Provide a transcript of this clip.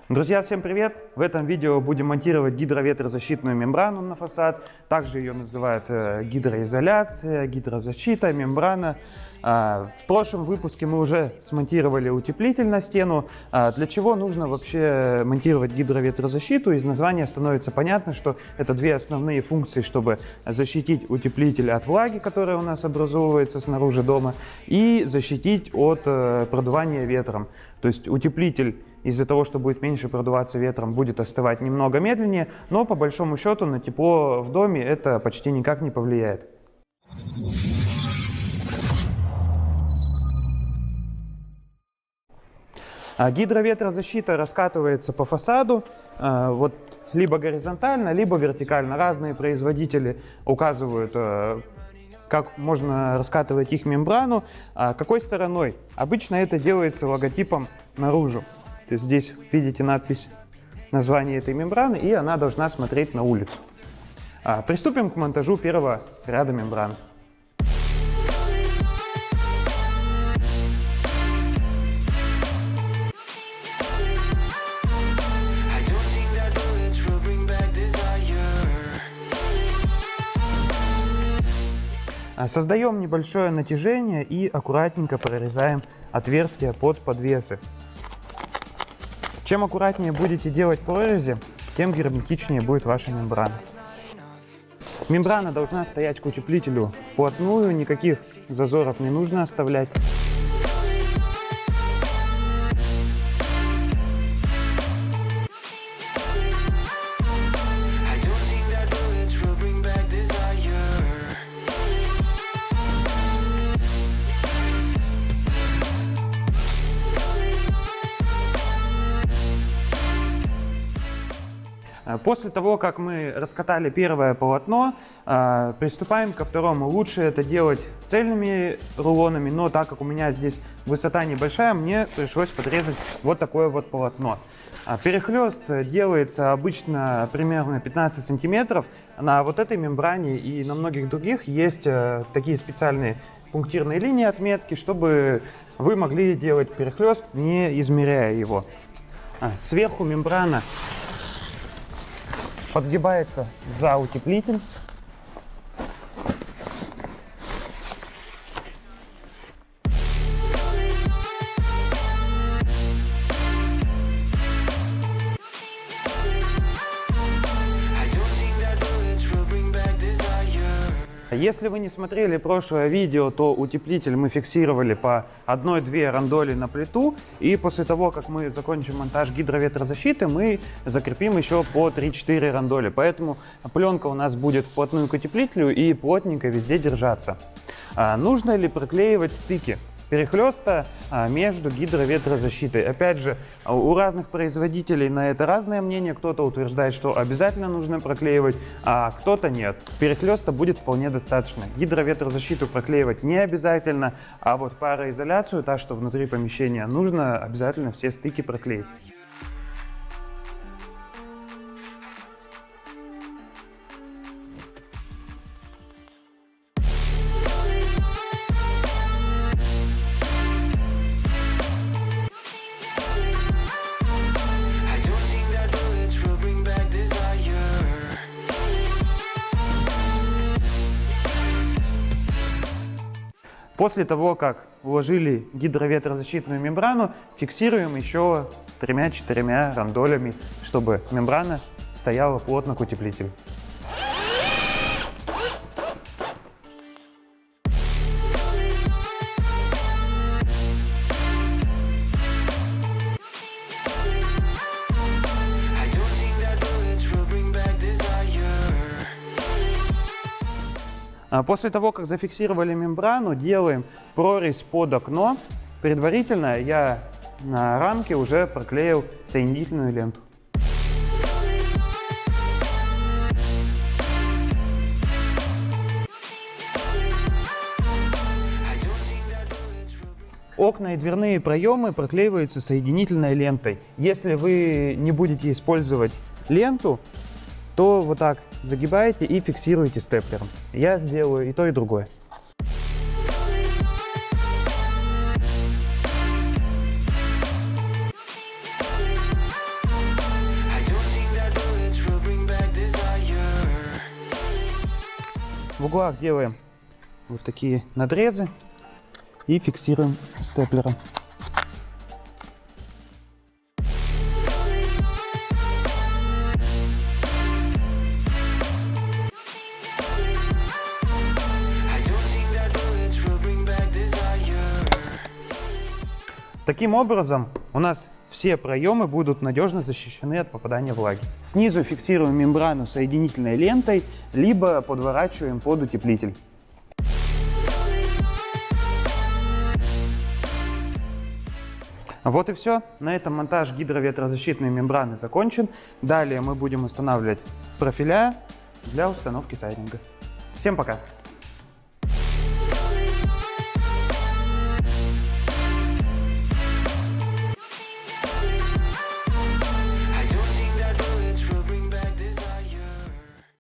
Друзья, всем привет! В этом видео будем монтировать гидроветрозащитную мембрану на фасад. Также ее называют гидроизоляция, гидрозащита, мембрана. В прошлом выпуске мы уже смонтировали утеплитель на стену. Для чего нужно вообще монтировать гидроветрозащиту? Из названия становится понятно, что это две основные функции, чтобы защитить утеплитель от влаги, которая у нас образовывается снаружи дома, и защитить от продувания ветром. То есть утеплитель из-за того, что будет меньше продуваться ветром, будет остывать немного медленнее, но по большому счету на тепло в доме это почти никак не повлияет. Гидроветрозащита раскатывается по фасаду вот либо горизонтально, либо вертикально. Разные производители указывают, как можно раскатывать их мембрану, какой стороной. Обычно это делается логотипом наружу. То есть здесь видите надпись, название этой мембраны, и она должна смотреть на улицу. Приступим к монтажу первого ряда мембран. Создаем небольшое натяжение и аккуратненько прорезаем отверстия под подвесы. Чем аккуратнее будете делать прорези, тем герметичнее будет ваша мембрана. Мембрана должна стоять к утеплителю вплотную, никаких зазоров не нужно оставлять. После того, как мы раскатали первое полотно, приступаем ко второму. Лучше это делать цельными рулонами, но так как у меня здесь высота небольшая, мне пришлось подрезать вот такое вот полотно. Перехлест делается обычно примерно 15 сантиметров. На вот этой мембране и на многих других есть такие специальные пунктирные линии отметки, чтобы вы могли делать перехлест, не измеряя его. Сверху мембрана подгибается за утеплитель. Если вы не смотрели прошлое видео, то утеплитель мы фиксировали по 1-2 рандоли на плиту, и после того, как мы закончим монтаж гидроветрозащиты, мы закрепим еще по 3-4 рандоли. Поэтому пленка у нас будет вплотную к утеплителю и плотненько везде держаться. Нужно ли проклеивать стыки перехлеста между гидроветрозащитой? Опять же, у разных производителей на это разное мнение. Кто-то утверждает, что обязательно нужно проклеивать, а кто-то нет. Перехлеста будет вполне достаточно. Гидроветрозащиту проклеивать не обязательно, а вот пароизоляцию, та, что внутри помещения, нужно обязательно все стыки проклеить. После того, как уложили гидроветрозащитную мембрану, фиксируем еще 3-4 рандолями, чтобы мембрана стояла плотно к утеплителю. После того, как зафиксировали мембрану, делаем прорезь под окно. Предварительно я на рамке уже проклеил соединительную ленту. Окна и дверные проемы проклеиваются соединительной лентой. Если вы не будете использовать ленту, то вот так загибаете и фиксируете степлером. Я сделаю и то, и другое. В углах делаем вот такие надрезы и фиксируем степлером. Таким образом, у нас все проемы будут надежно защищены от попадания влаги. Снизу фиксируем мембрану соединительной лентой, либо подворачиваем под утеплитель. Вот и все. На этом монтаж гидроветрозащитной мембраны закончен. Далее мы будем устанавливать профиля для установки сайдинга. Всем пока!